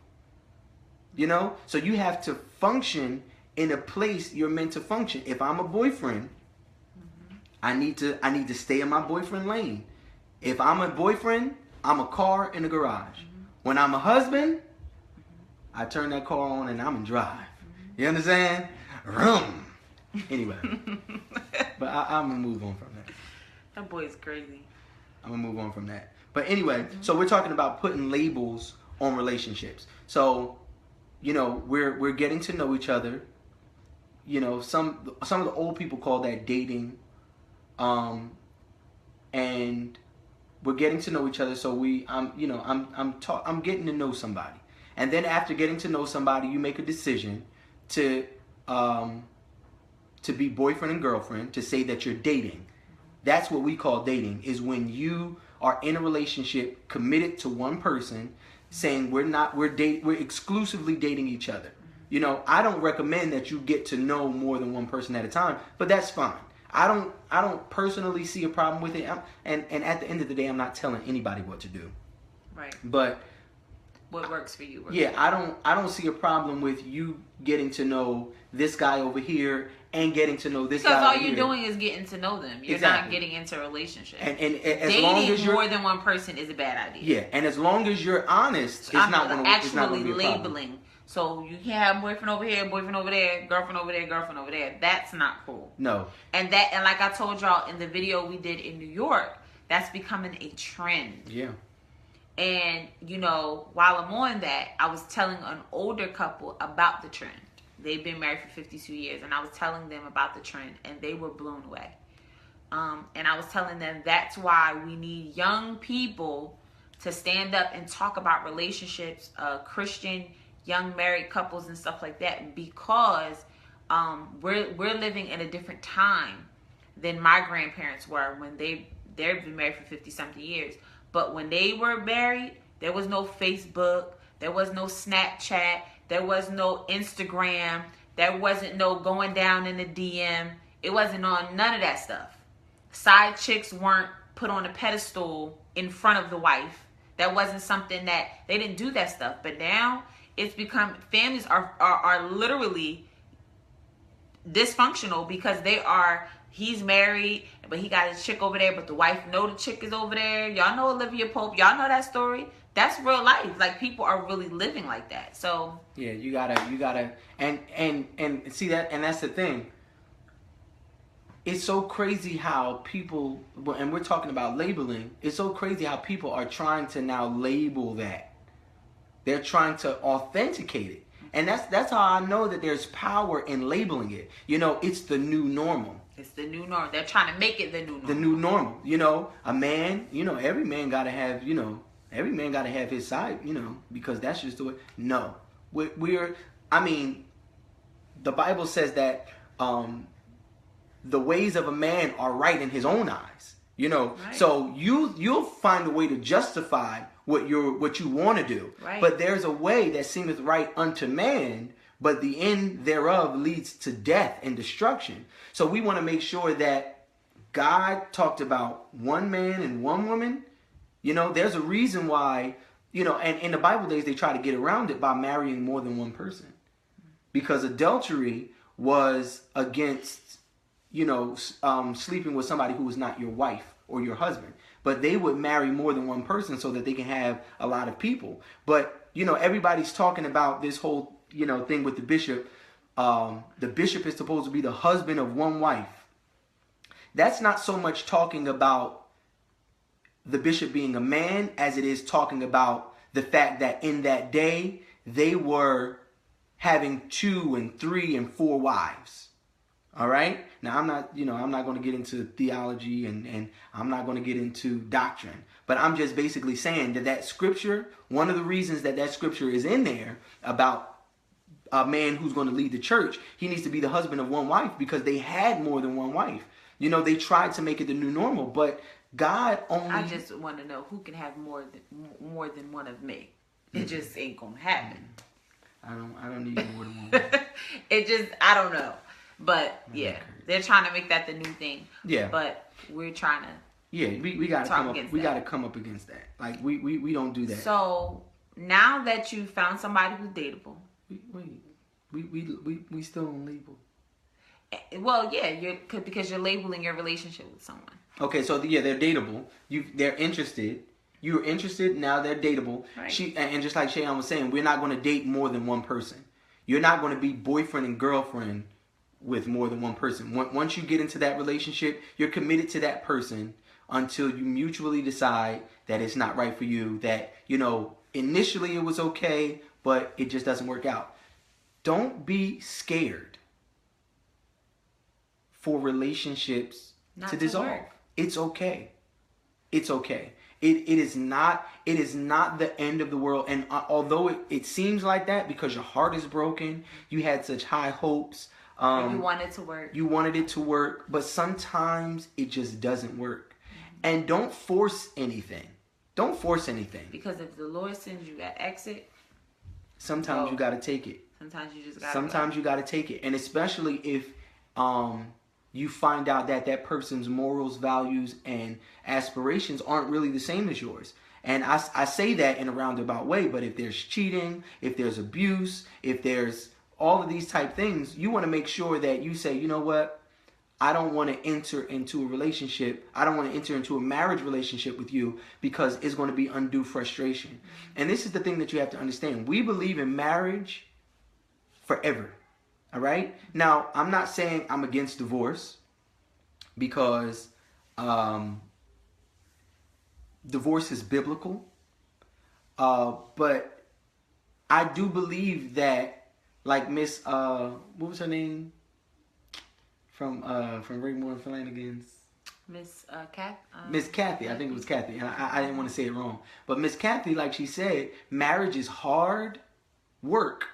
You know? So you have to function in a place you're meant to function. If I'm a boyfriend, I need to stay in my boyfriend lane. If I'm a boyfriend, I'm a car in the garage. When I'm a husband, I turn that car on and I'm in drive. You understand? Vroom. Anyway. But I'm going to move on from that. That boy is crazy. I'm going to move on from that. But anyway, so we're talking about putting labels on relationships. So, you know, we're getting to know each other. You know, some of the old people call that dating. And we're getting to know each other. So I'm getting to know somebody. And then after getting to know somebody, you make a decision to be boyfriend and girlfriend, to say that you're dating. That's what we call dating, is when you are in a relationship committed to one person, saying we're exclusively dating each other. You know, I don't recommend that you get to know more than one person at a time, but that's fine. I don't personally see a problem with it. And at the end of the day, I'm not telling anybody what to do. Right. But what works for you? I don't see a problem with you getting to know this guy over here and getting to know this guy over here. Because all you're doing is getting to know them. You're not getting into a relationship. And as dating long as you're more than one person is a bad idea. Yeah, and as long as you're honest, it's not going to be a problem. Labeling. So you can't have boyfriend over here, boyfriend over there, girlfriend over there, girlfriend over there. That's not cool. No. And like I told y'all in the video we did in New York, that's becoming a trend. Yeah. And, you know, while I'm on that, I was telling an older couple about the trend. They've been married for 52 years, and I was telling them about the trend, and they were blown away. And I was telling them that's why we need young people to stand up and talk about relationships, Christian young married couples and stuff like that, because we're living in a different time than my grandparents were when they've been married for 50-something years. But when they were married, there was no Facebook, there was no Snapchat, there was no Instagram, there wasn't no going down in the DM. It wasn't on none of that stuff. Side chicks weren't put on a pedestal in front of the wife. That wasn't something that, they didn't do that stuff. But now it's become, families are literally dysfunctional because he's married, but he got his chick over there, but the wife know the chick is over there. Y'all know Olivia Pope. Y'all know that story. That's real life. Like, people are really living like that. So yeah, you gotta, and see that, and that's the thing. It's so crazy how people, and we're talking about labeling. It's so crazy how people are trying to now label that. They're trying to authenticate it. And that's how I know that there's power in labeling it. You know, it's the new normal. It's the new normal. They're trying to make it the new normal. The new normal. You know, a man, you know, every man got to have, you know, every man got to have his side, because that's just the way. No, we're I mean, the Bible says that the ways of a man are right in his own eyes. Right. So you'll find a way to justify what you want to do. Right. But there's a way that seemeth right unto man, but the end thereof leads to death and destruction. So we want to make sure that God talked about one man and one woman. There's a reason why, and in the Bible days, they try to get around it by marrying more than one person. Because adultery was against, sleeping with somebody who was not your wife or your husband. But they would marry more than one person so that they can have a lot of people. But, everybody's talking about this whole, thing with the bishop. The bishop is supposed to be the husband of one wife. That's not so much talking about the bishop being a man as it is talking about the fact that in that day they were having 2 and 3 and 4 wives. All right? Now I'm not going to get into theology and I'm not going to get into doctrine, but I'm just basically saying that scripture, one of the reasons that scripture is in there about a man who's going to lead the church, he needs to be the husband of one wife because they had more than one wife. They tried to make it the new normal, but God only... I just want to know who can have more than one of me. It just ain't going to happen. I don't need more than one. It just, I don't know. But yeah, they're trying to make that the new thing. Yeah. But we're trying to we got to come up. We got to come up against that. Like we don't do that. So now that you found somebody who's dateable, we still don't label. Well, yeah, because you're labeling your relationship with someone. Okay, so they're dateable. They're interested. You're interested, now they're dateable. Right. And just like Shayan was saying, we're not going to date more than one person. You're not going to be boyfriend and girlfriend with more than one person. Once you get into that relationship, you're committed to that person until you mutually decide that it's not right for you, that, initially it was okay, but it just doesn't work out. Don't be scared for relationships to dissolve. It's okay. It's okay. It is not the end of the world. And although it seems like that because your heart is broken, you had such high hopes. And you wanted it to work. You wanted it to work, but sometimes it just doesn't work. Mm-hmm. And don't force anything. Don't force anything. Because if the Lord sends you that exit, sometimes you got to take it. Sometimes you just got to Sometimes you got to take it. And especially if you find out that person's morals, values, and aspirations aren't really the same as yours. And I say that in a roundabout way, but if there's cheating, if there's abuse, if there's all of these type things, you want to make sure that you say, you know what? I don't want to enter into a relationship. I don't want to enter into a marriage relationship with you because it's going to be undue frustration. Mm-hmm. And this is the thing that you have to understand. We believe in marriage forever. All right? Now, I'm not saying I'm against divorce because divorce is biblical. But I do believe that, like Miss, what was her name? From Raymore Flanagan's? Miss Kathy. I think it was Kathy. And I didn't want to say it wrong. But Miss Kathy, like she said, marriage is hard work,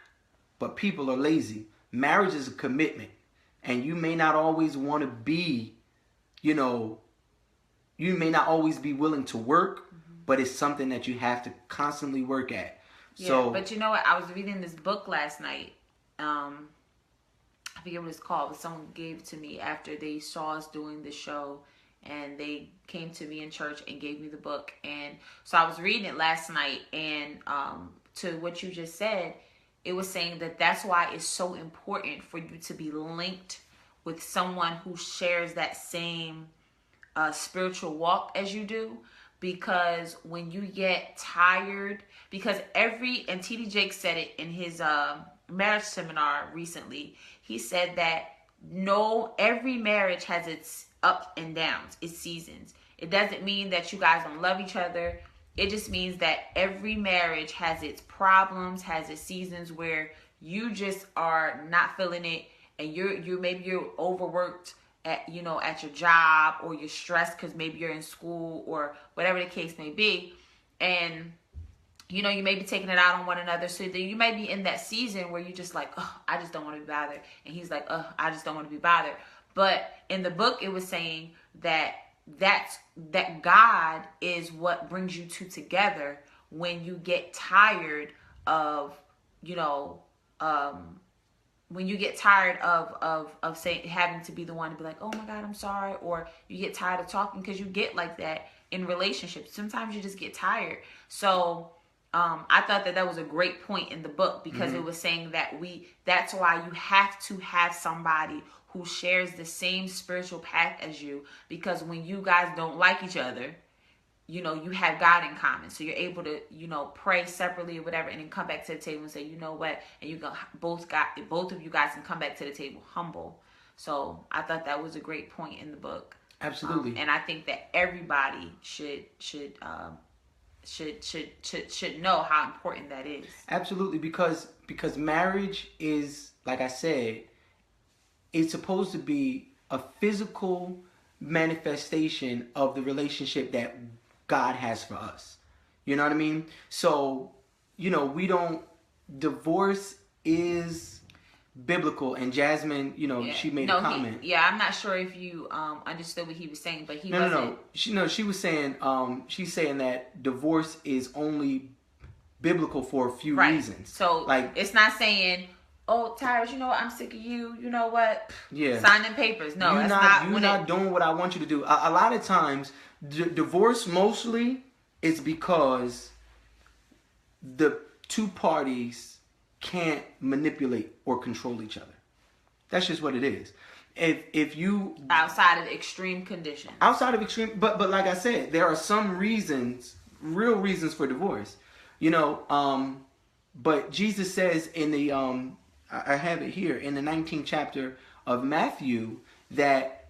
but people are lazy. Marriage is a commitment. And you may not always want to be, you may not always be willing to work, mm-hmm. but it's something that you have to constantly work at. Yeah, so, but you know what? I was reading this book last night. I forget what it's called, but someone gave it to me after they saw us doing the show, and they came to me in church and gave me the book. And so I was reading it last night, and to what you just said, it was saying that that's why it's so important for you to be linked with someone who shares that same spiritual walk as you do. Because when you get tired, because and T.D. Jakes said it in his marriage seminar recently, he said that every marriage has its ups and downs, its seasons. It doesn't mean that you guys don't love each other. It just means that every marriage has its problems, has its seasons where you just are not feeling it, and you're overworked at your job, or you're stressed because maybe you're in school or whatever the case may be. and you may be taking it out on one another. So then you may be in that season where you're just like, oh, I just don't want to be bothered. And he's like, oh, I just don't want to be bothered. But in the book, it was saying that God is what brings you two together when you get tired of, when you get tired of saying, having to be the one to be like, oh my God, I'm sorry. Or you get tired of talking, because you get like that in relationships. Sometimes you just get tired. So I thought that was a great point in the book, because it was saying that that's why you have to have somebody who shares the same spiritual path as you, because when you guys don't like each other, you have God in common. So you're able to, pray separately or whatever, and then come back to the table and say, you know what? And you go, both of you guys can come back to the table humble. So I thought that was a great point in the book. Absolutely. And I think that everybody should know how important that is. Absolutely, because marriage is, like I said, it's supposed to be a physical manifestation of the relationship that God has for us. You know what I mean? So, we don't, divorce is biblical, and Jasmine, she made a comment. I'm not sure if you understood what he was saying, but he wasn't. She was saying, she's saying that divorce is only biblical for a few reasons. So, like, it's not saying, oh, Tyrus, I'm sick of you. You know what? Yeah. Signing papers. No, you're not doing what I want you to do. A lot of times, divorce mostly is because the two parties can't manipulate or control each other. That's just what it is. If you outside of extreme conditions. But like I said, there are some reasons, real reasons for divorce. But Jesus says in the I have it here in the 19th chapter of Matthew that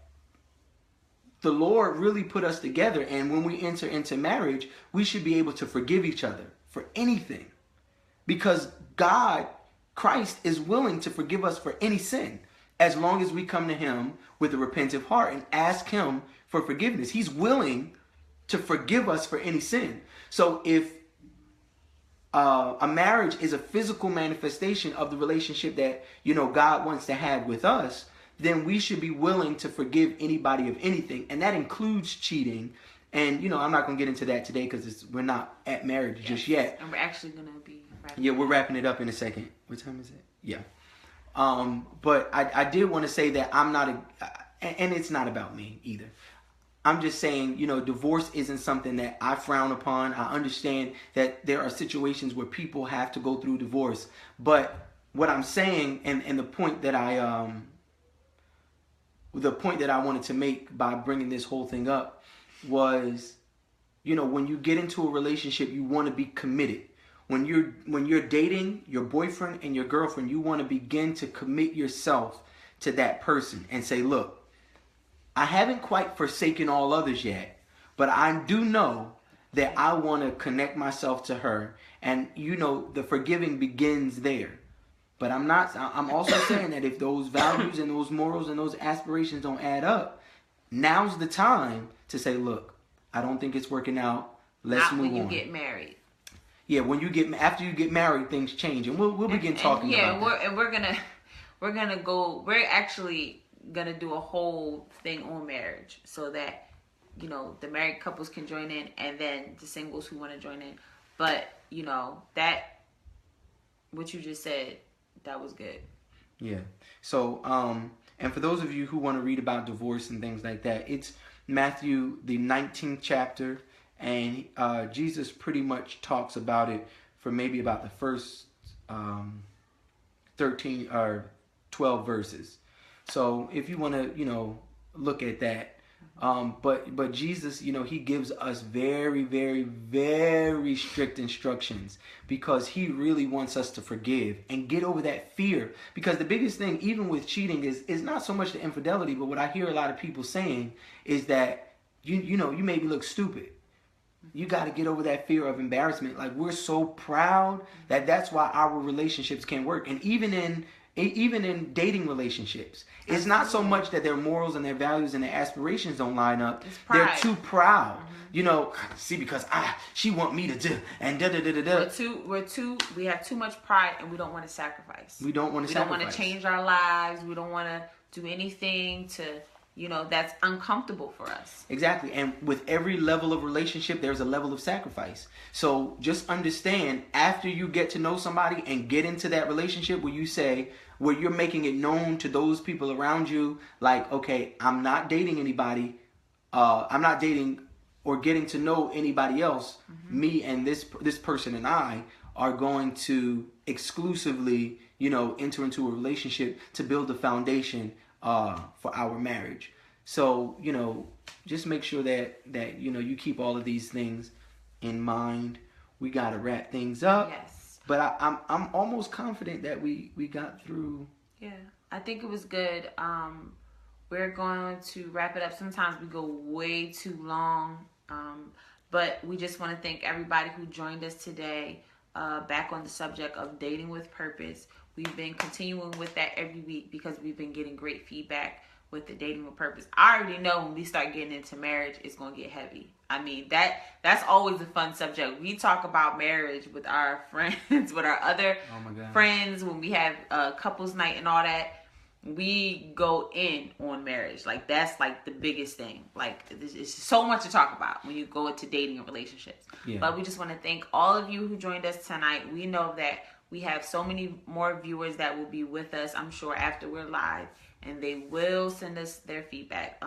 the Lord really put us together, and when we enter into marriage, we should be able to forgive each other for anything, because God, Christ, is willing to forgive us for any sin as long as we come to Him with a repentant heart and ask Him for forgiveness. He's willing to forgive us for any sin. So if a marriage is a physical manifestation of the relationship that God wants to have with us, then we should be willing to forgive anybody of anything, and that includes cheating. And I'm not going to get into that today because we're not at marriage just yet. And we're actually going to be we're wrapping it up in a second. What time is it? Yeah. But I did want to say that I'm not and it's not about me either. I'm just saying, divorce isn't something that I frown upon. I understand that there are situations where people have to go through divorce. But what I'm saying, and the point that I wanted to make by bringing this whole thing up was, when you get into a relationship, you want to be committed. When you're dating your boyfriend and your girlfriend, you want to begin to commit yourself to that person and say, look, I haven't quite forsaken all others yet, but I do know that I want to connect myself to her. And, the forgiving begins there. But I'm also saying that if those values and those morals and those aspirations don't add up, now's the time to say, look, I don't think it's working out. Let's move on. When you get married. Yeah, after you get married, things change. And we'll begin talking about that. We're actually gonna do a whole thing on marriage, so that the married couples can join in, and then the singles who want to join in. But that what you just said, that was good. Yeah. So and for those of you who want to read about divorce and things like that, it's Matthew the 19th chapter, and Jesus pretty much talks about it for maybe about the first 13 or 12 verses. So if you want to, look at that, but Jesus, He gives us very, very, very strict instructions, because He really wants us to forgive and get over that fear. Because the biggest thing, even with cheating, is not so much the infidelity, but what I hear a lot of people saying is that you made me look stupid. You got to get over that fear of embarrassment. Like, we're so proud that's why our relationships can't work. And even even in dating relationships. It's not so much that their morals and their values and their aspirations don't line up. It's They're pride. too proud. You know, see, because she want me to do, and da da da da da. We have too much pride, and we don't want to sacrifice. We don't want to We sacrifice. don't want to change our lives. We don't want to do anything to, that's uncomfortable for us. Exactly. And with every level of relationship, there's a level of sacrifice. So just understand, after you get to know somebody and get into that relationship where you're making it known to those people around you, like, okay, I'm not dating anybody. I'm not dating or getting to know anybody else. Me and this person and I are going to exclusively, enter into a relationship to build the foundation for our marriage. So, just make sure that you keep all of these things in mind. We got to wrap things up. Yes. But I'm almost confident that we got through. Yeah, I think it was good. We're going to wrap it up. Sometimes we go way too long. But we just want to thank everybody who joined us today, back on the subject of dating with purpose. We've been continuing with that every week because we've been getting great feedback with the dating with purpose. I already know when we start getting into marriage, it's going to get heavy. I mean, that's always a fun subject. We talk about marriage with our friends, with our other friends, when we have couples night and all that. We go in on marriage. Like, that's like the biggest thing. Like, it's so much to talk about when you go into dating and relationships. Yeah. But we just want to thank all of you who joined us tonight. We know that we have so many more viewers that will be with us, I'm sure, after we're live, and they will send us their feedback.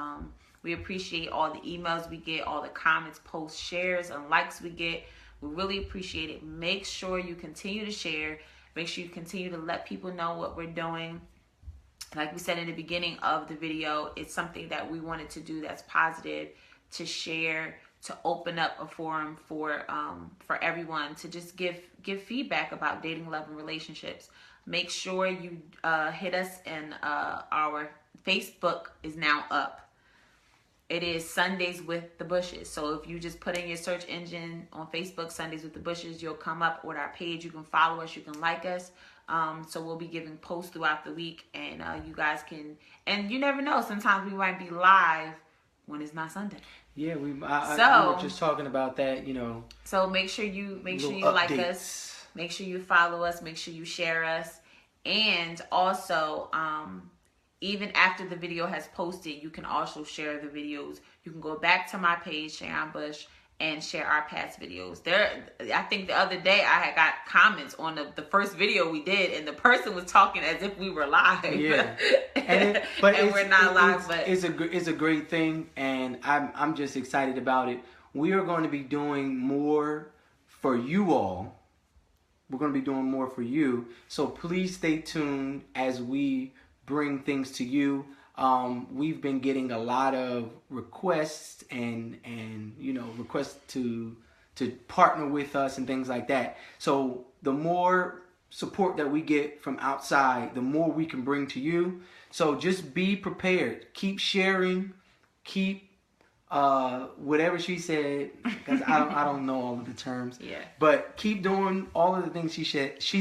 We appreciate all the emails we get, all the comments, posts, shares, and likes we get. We really appreciate it. Make sure you continue to share. Make sure you continue to let people know what we're doing. Like we said in the beginning of the video, it's something that we wanted to do that's positive, to share, to open up a forum for everyone to just give feedback about dating, love, and relationships. Make sure you hit us, and our Facebook is now up. It is Sundays with the Bushes. So if you just put in your search engine on Facebook, Sundays with the Bushes, you'll come up with our page. You can follow us. You can like us. So we'll be giving posts throughout the week, and you guys can. And you never know. Sometimes we might be live when it's not Sunday. Yeah, we were just talking about that. So make sure you like us. Make sure you follow us. Make sure you share us, and also, even after the video has posted, you can also share the videos. You can go back to my page, Sharon Bush, and share our past videos. I think the other day I had got comments on the first video we did, and the person was talking as if we were live. Yeah, and we're not live. But it's a great thing, and I'm just excited about it. We are going to be doing more for you all. We're going to be doing more for you. So please stay tuned as we bring things to you. We've been getting a lot of requests and requests to partner with us and things like that. So the more support that we get from outside, the more we can bring to you. So just be prepared. Keep sharing. Keep whatever she said, because I don't know all of the terms. Yeah. But keep doing all of the things she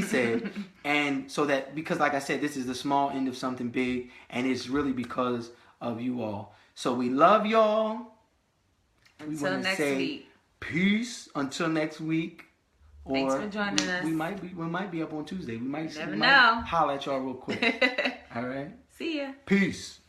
said, and so that, because like I said, this is the small end of something big, and it's really because of you all. So we love y'all. Until next week. Peace. Until next week. Thanks for joining us. We might be up on Tuesday. We might know. Holler at y'all real quick. All right. See ya. Peace.